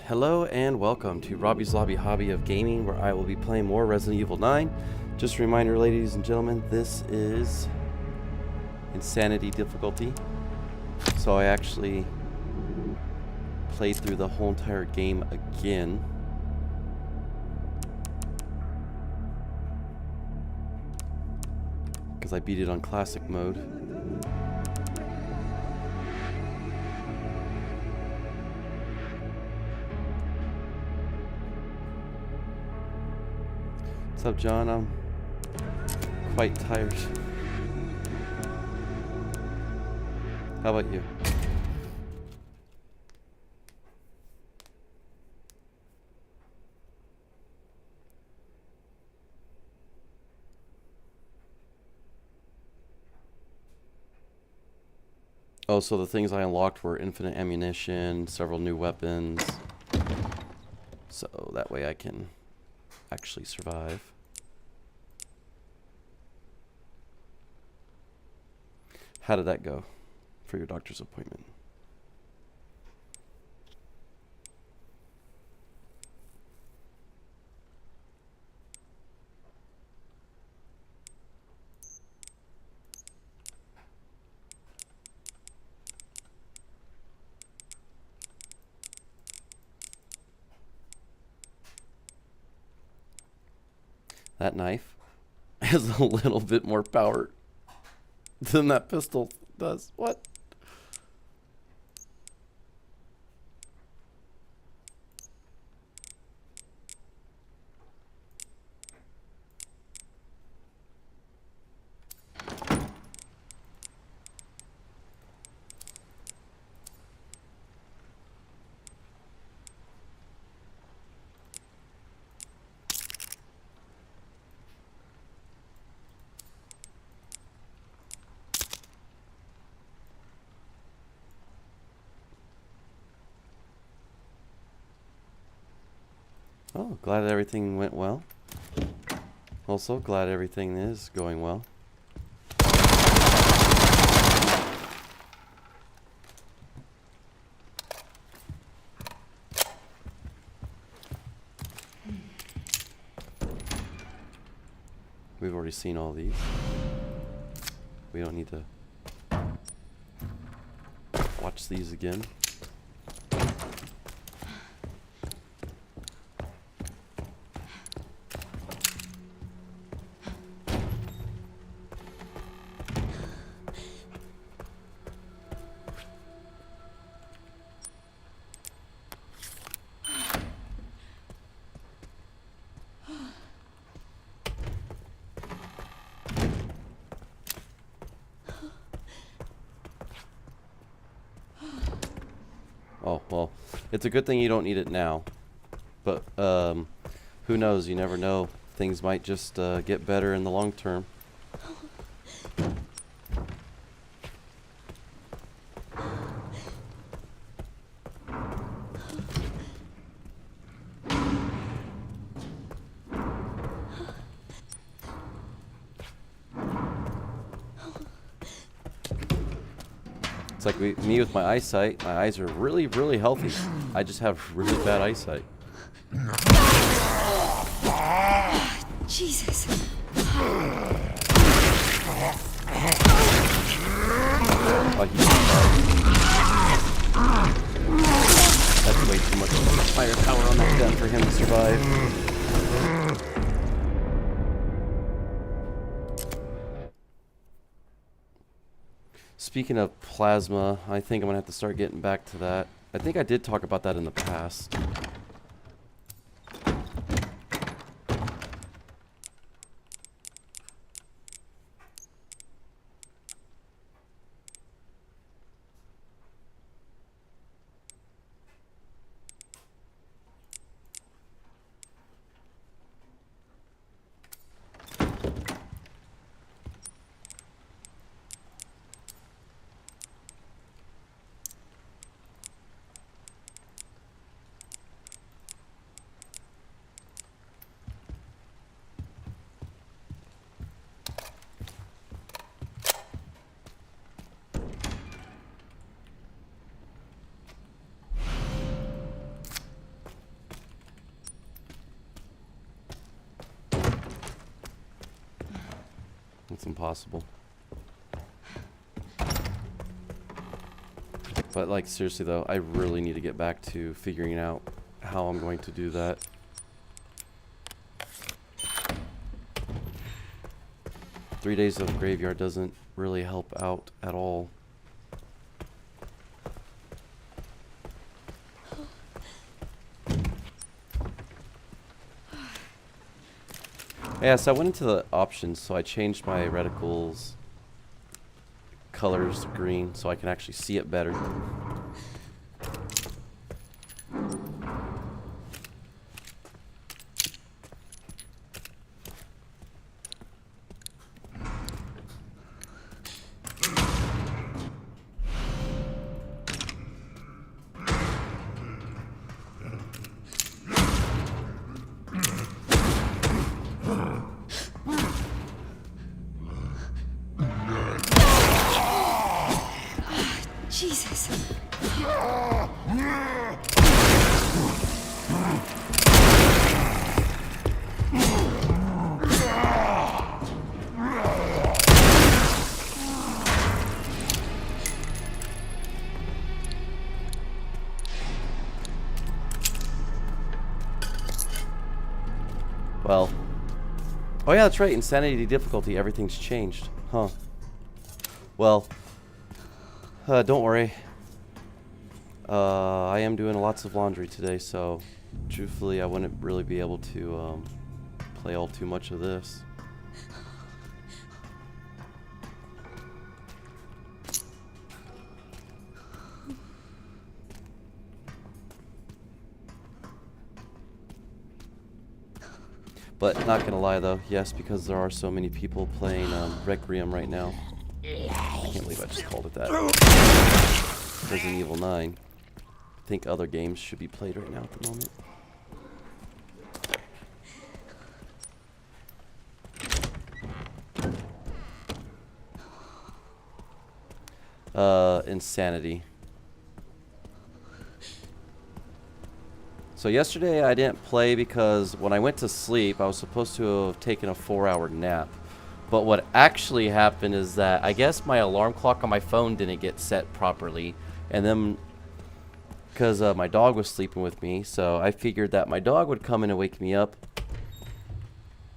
Hello and welcome to Robbie's Lobby Hobby of Gaming, where I will be playing more Resident Evil 9. Just a reminder, ladies and gentlemen, this is Insanity difficulty. So I actually played through the whole entire game again. Because I beat it on classic mode. What's up, John? I'm quite tired. How about you? Oh, so the things I unlocked were infinite ammunition, several new weapons. So that way I can actually survive. How did that go for your doctor's appointment? That knife has a little bit more power than that pistol does. What? Oh, glad everything went well. Also, glad everything is going well. We've already seen all these. We don't need to watch these again. Oh, well, it's a good thing you don't need it now. But, who knows? You never know. Things might just get better in the long term. It's like me with my eyesight. My eyes are really, really healthy. I just have really bad eyesight. Jesus. Oh, he's That's way too much firepower on that gun for him to survive. Speaking of plasma, I think I'm going to have to start getting back to that. I think I did talk about that in the past. it's impossible. But like seriously though, I really need to get back to figuring out how I'm going to do that. Three days of graveyard doesn't really help out at all. Yeah, so I went into the options, so I changed my reticles colors to green so I can actually see it better. Jesus. Well, oh yeah, that's right. Insanity difficulty, everything's changed, huh? Well, don't worry. I am doing lots of laundry today, so truthfully, I wouldn't really be able to play all too much of this. But not gonna lie though, yes, because there are so many people playing Requiem right now. I can't believe I just called it that. Resident Evil 9. I think other games should be played right now at the moment. Insanity. So yesterday I didn't play because when I went to sleep, I was supposed to have taken a 4-hour nap. But what actually happened is that I guess my alarm clock on my phone didn't get set properly. And then, because my dog was sleeping with me, so I figured that my dog would come in and wake me up.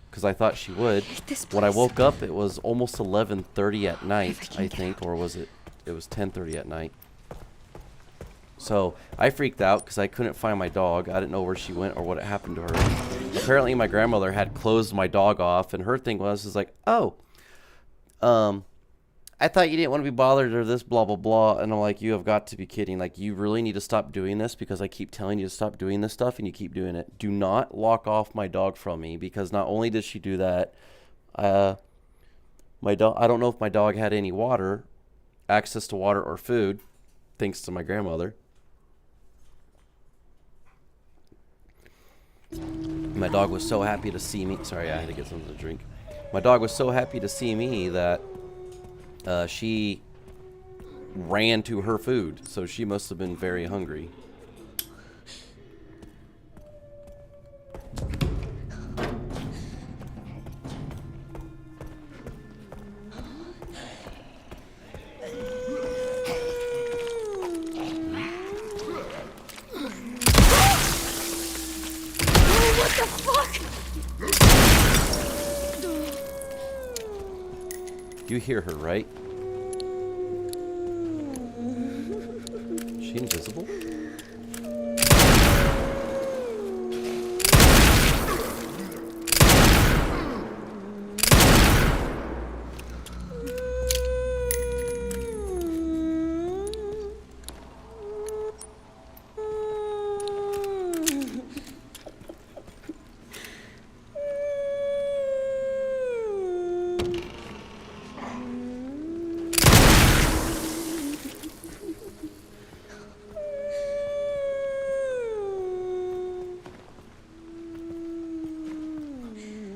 Because I thought she would. When I woke up, it was almost 11:30 at night, I think. Or was it? It was 10:30 at night. So I freaked out because I couldn't find my dog. I didn't know where she went or what had happened to her. Apparently my grandmother had closed my dog off, and her thing was like, oh, I thought you didn't want to be bothered or this blah blah blah. And I'm like, you have got to be kidding. Like, you really need to stop doing this because I keep telling you to stop doing this stuff and you keep doing it. Do not lock off my dog from me, because not only did she do that, my dog, I don't know if my dog had any water, access to water or food, thanks to my grandmother. My dog was so happy to see me. Sorry, I had to get something to drink. My dog was so happy to see me that she ran to her food. So she must have been very hungry. You hear her, right? Is she invisible?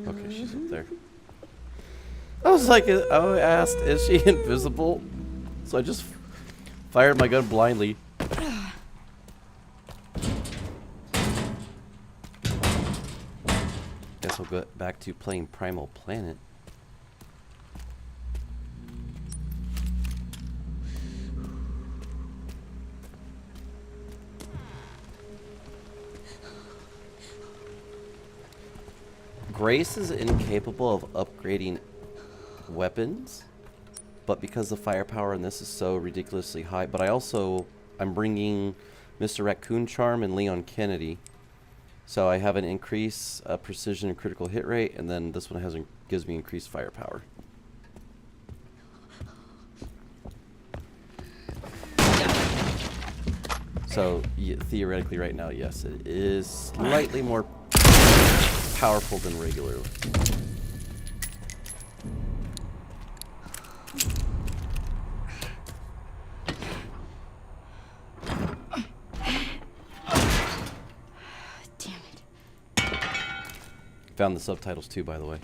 Okay, she's up there. I was like, I asked, is she invisible? So I just fired my gun blindly. Guess I'll go back to playing Primal Planet. Grace is incapable of upgrading weapons, but because the firepower in this is so ridiculously high, but I'm bringing Mr. Raccoon Charm and Leon Kennedy, so I have an increase precision and critical hit rate, and then this one gives me increased firepower. So theoretically right now, yes, it is slightly more powerful than regular. Damn it. Found the subtitles too, by the way.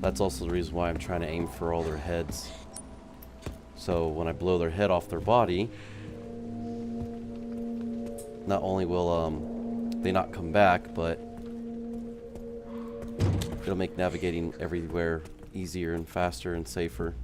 That's also the reason why I'm trying to aim for all their heads. So when I blow their head off their body, not only will they not come back, but it'll make navigating everywhere easier and faster and safer.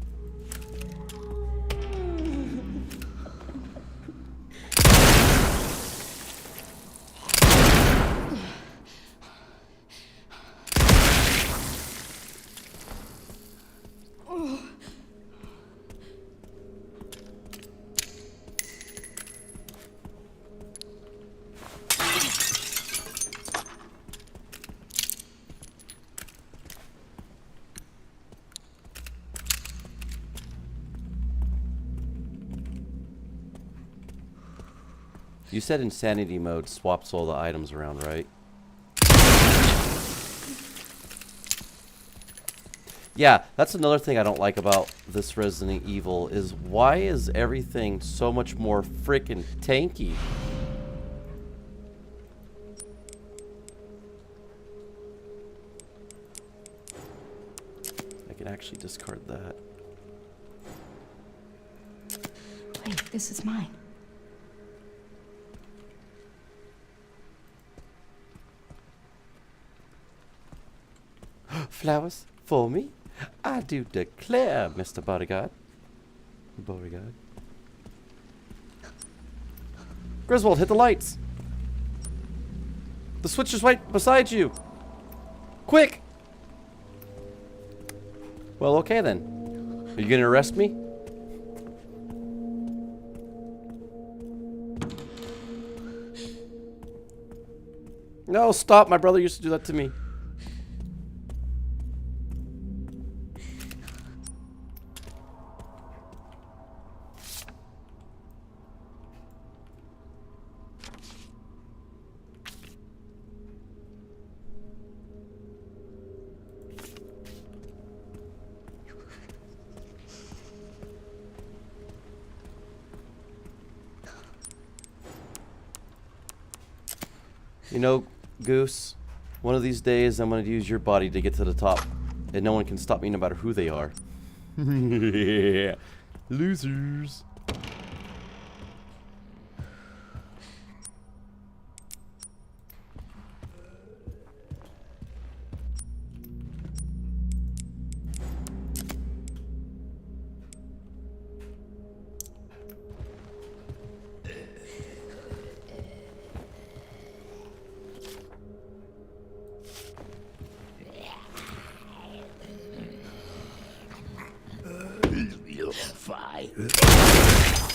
You said insanity mode swaps all the items around, right? Yeah, that's another thing I don't like about this Resident Evil is why is everything so much more frickin' tanky? I can actually discard that. Wait, this is mine. Flowers for me? I do declare, Mr. Bodyguard. Beauregard. Griswold, hit the lights. The switch is right beside you. Quick! Well, okay then. Are you gonna arrest me? No, stop. My brother used to do that to me. You know, Goose, one of these days I'm going to use your body to get to the top. And no one can stop me no matter who they are. Yeah. Losers.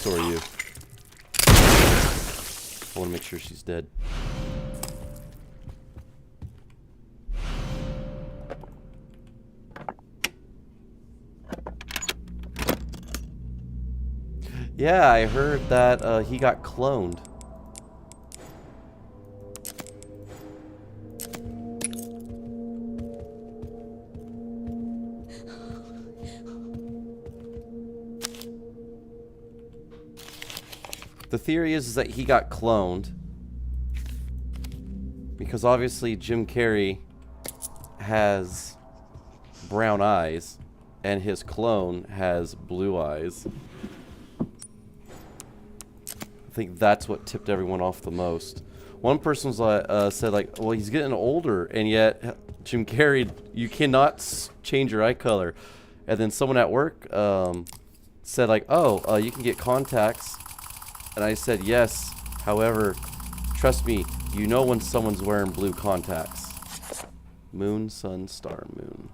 So are you. I want to make sure she's dead. Yeah, I heard that he got cloned. The theory is that he got cloned because obviously Jim Carrey has brown eyes and his clone has blue eyes. I think that's what tipped everyone off the most. One person was said like, well, he's getting older, and yet Jim Carrey, you cannot change your eye color. And then someone at work said like, oh, you can get contacts And I said, yes. However, trust me, you know when someone's wearing blue contacts. Moon, sun, star, moon.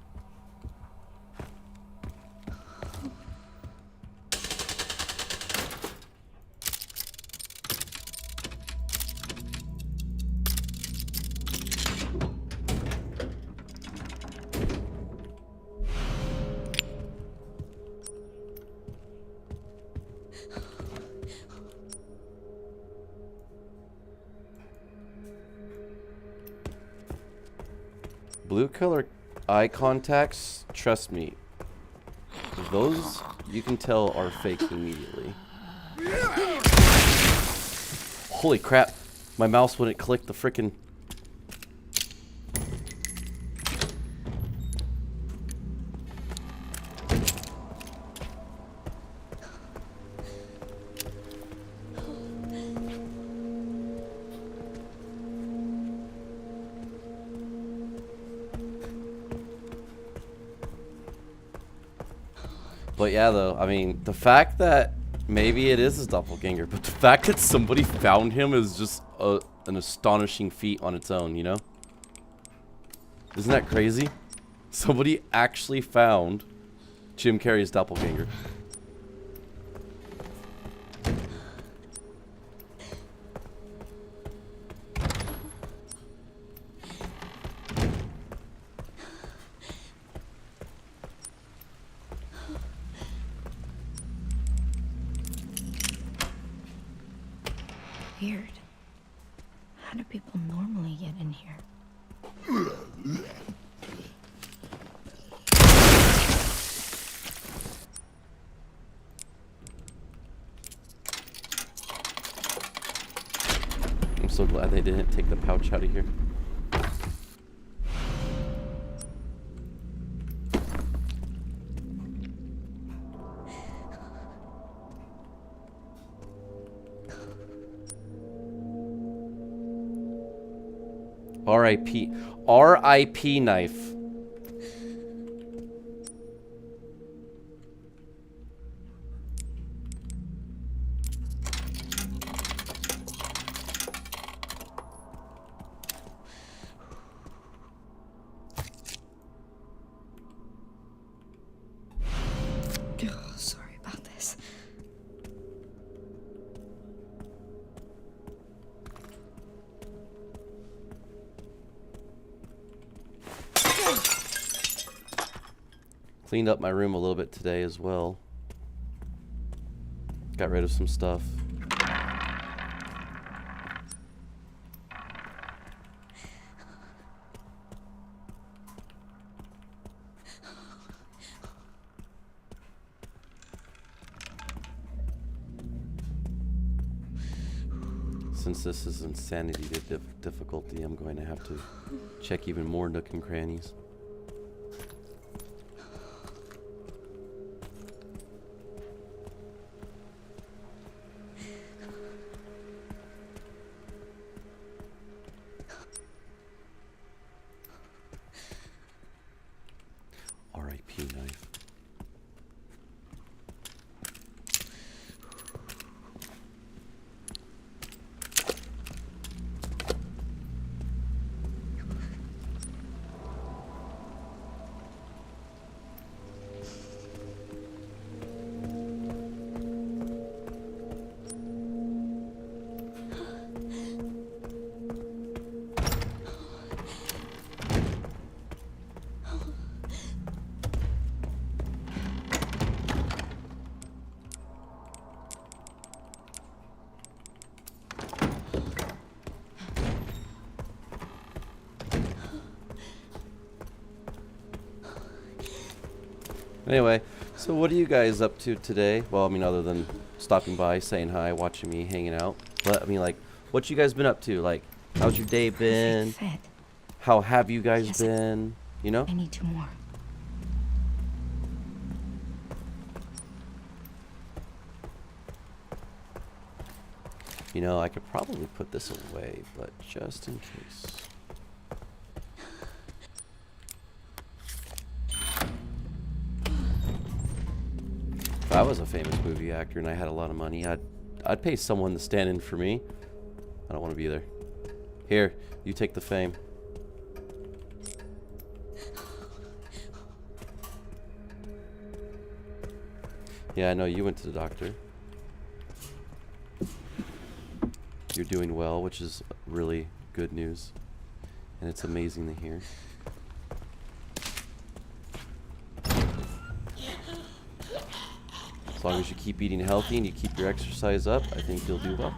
Blue color eye contacts, trust me, those you can tell are fake immediately. Holy crap, my mouse wouldn't click the frickin'. But yeah, though, I mean, the fact that maybe it is his doppelganger, but the fact that somebody found him is just an astonishing feat on its own, you know? Isn't that crazy? Somebody actually found Jim Carrey's doppelganger. Weird. How do people normally get in here? I'm so glad they didn't take the pouch out of here. R.I.P. R.I.P. knife. Oh, sorry about this. Cleaned up my room a little bit today as well. Got rid of some stuff. Since this is insanity to difficulty, I'm going to have to check even more nook and crannies. R.I.P. knife. Anyway, so what are you guys up to today? Well, I mean, other than stopping by, saying hi, watching me, hanging out. But, I mean, like, what you guys been up to? Like, how's your day been? Fit. How have you guys Yes. been? You know? I need 2 more. You know, I could probably put this away, but just in case. If I was a famous movie actor and I had a lot of money, I'd pay someone to stand in for me. I don't want to be there. Here, you take the fame. Yeah, I know you went to the doctor. You're doing well, which is really good news. And it's amazing to hear. As long as you keep eating healthy and you keep your exercise up, I think you'll do well.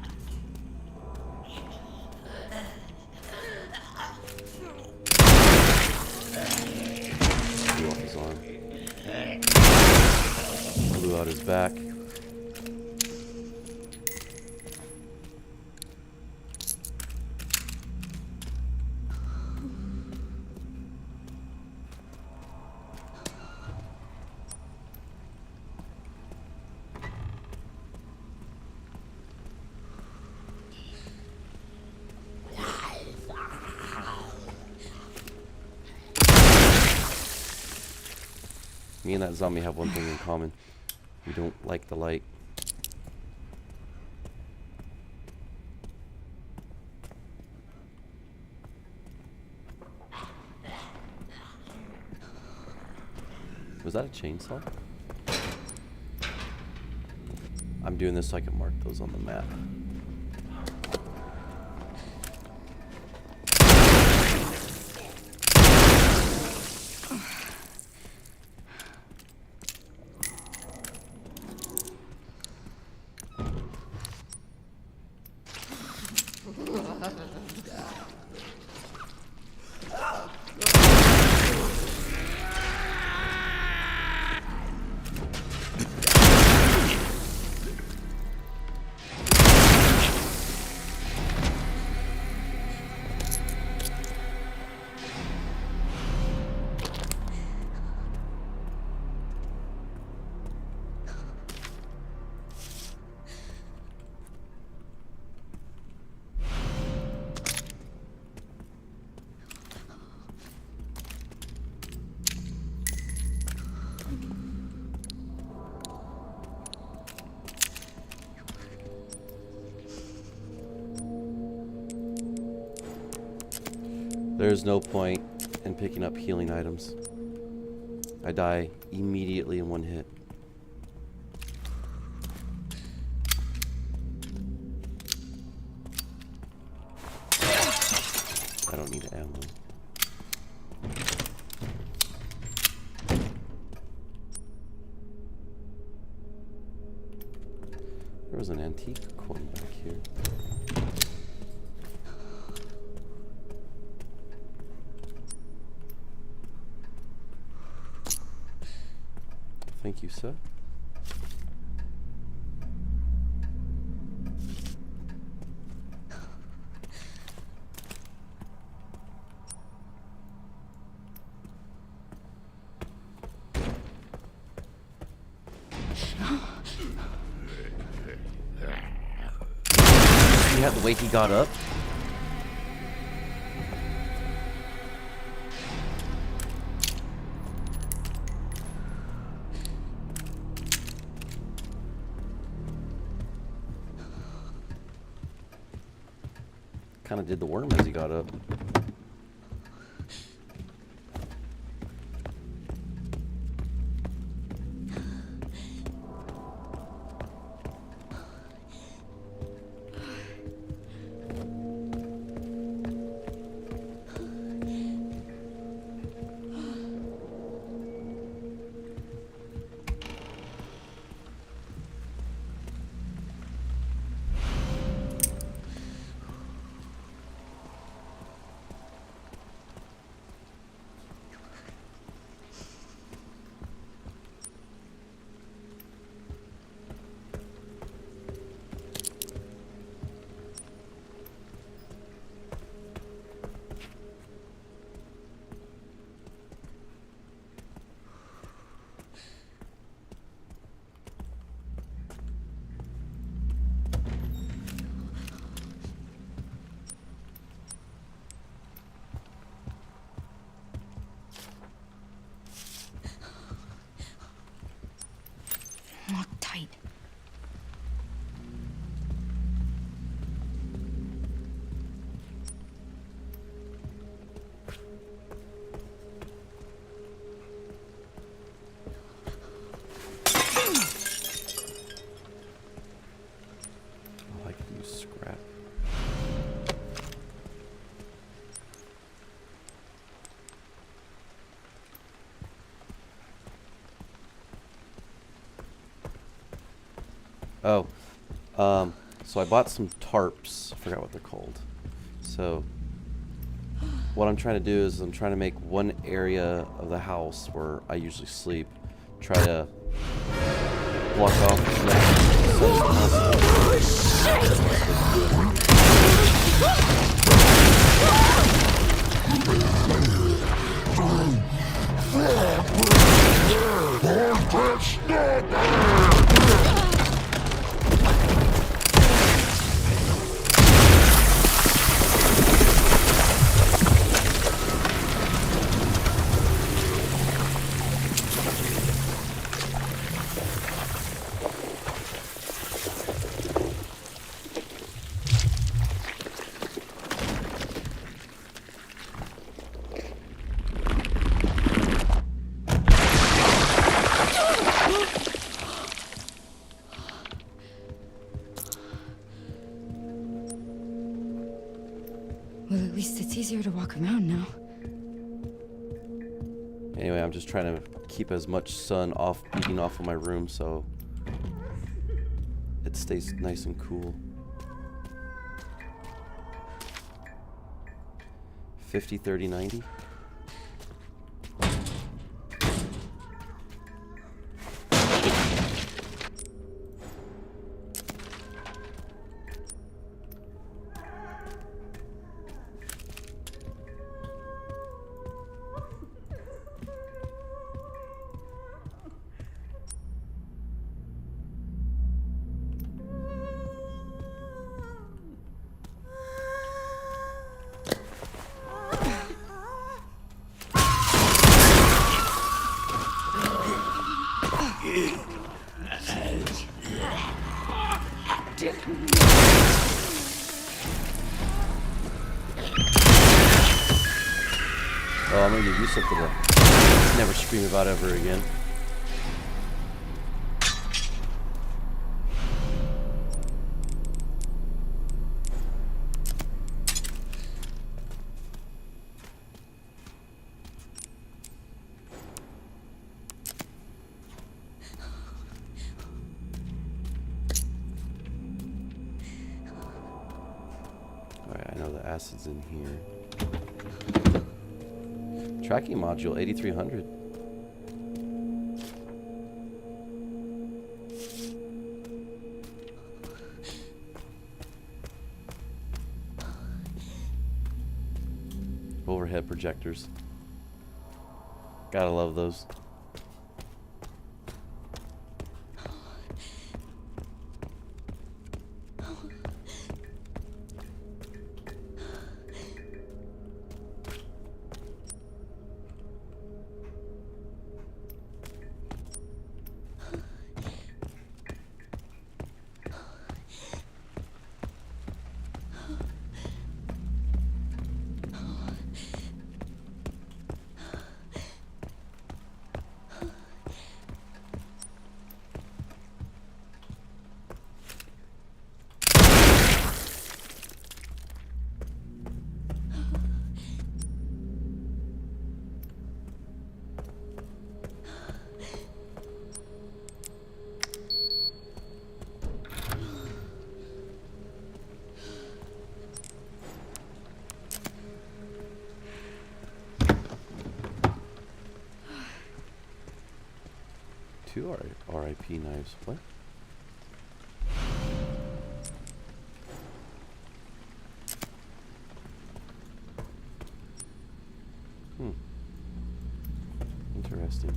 Blew off his arm. Blew out his back. Me and that zombie have one thing in common. We don't like the light. Was that a chainsaw? I'm doing this so I can mark those on the map. There's no point in picking up healing items. I die immediately in one hit. I don't need ammo. There was an antique coin back here. Thank you, sir. You had the way he got up? Kind of did the worm as he got up. Oh, so I bought some tarps. I forgot what they're called. So what I'm trying to do is I'm trying to make one area of the house where I usually sleep, try to block off as much sun as Well, at least it's easier to walk around now. Anyway, I'm just trying to keep as much sun beating off of my room so it stays nice and cool. 50, 30, 90. Oh, I'm gonna give you something to never scream about ever again. Alright, I know the acid's in here. Tracking module 8300. Overhead projectors. Gotta love those. Two RIP knives. What? Interesting.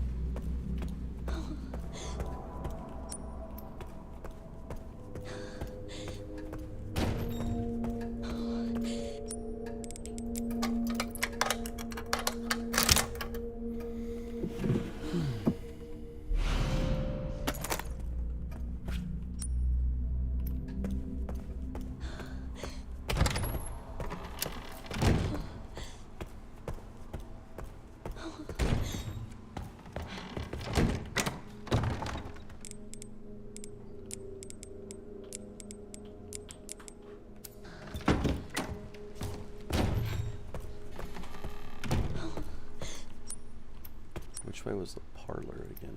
Which way was the parlor again?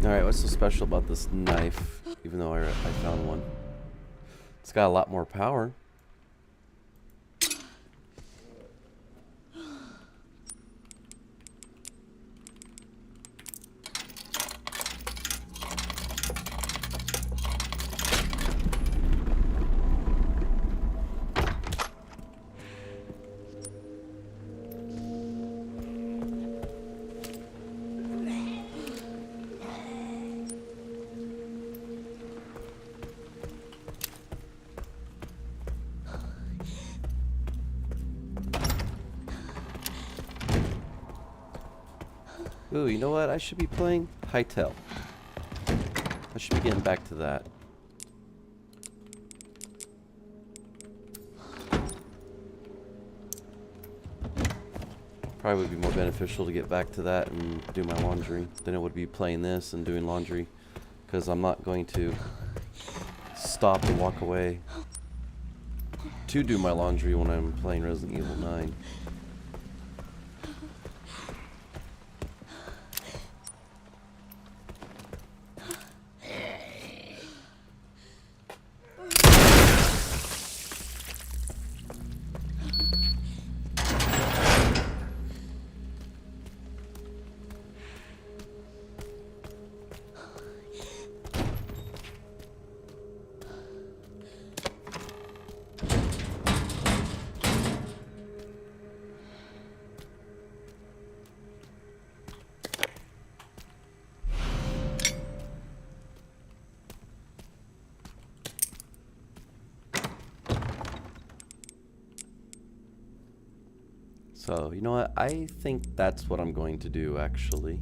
Alright, what's so special about this knife? Even though I found one. It's got a lot more power. Ooh, you know what? I should be playing Hytale. I should be getting back to that. Probably would be more beneficial to get back to that and do my laundry than it would be playing this and doing laundry, because I'm not going to stop and walk away to do my laundry when I'm playing Resident Evil 9. So, you know what? I think that's what I'm going to do, actually.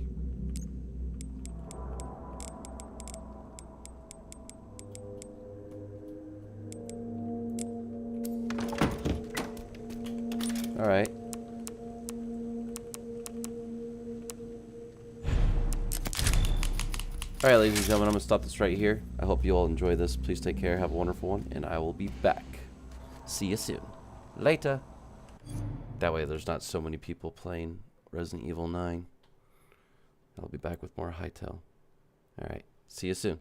Alright. Alright, ladies and gentlemen, I'm going to stop this right here. I hope you all enjoy this. Please take care, have a wonderful one, and I will be back. See you soon. Later. That way there's not so many people playing Resident Evil 9. I'll be back with more Hytale. Alright, see you soon.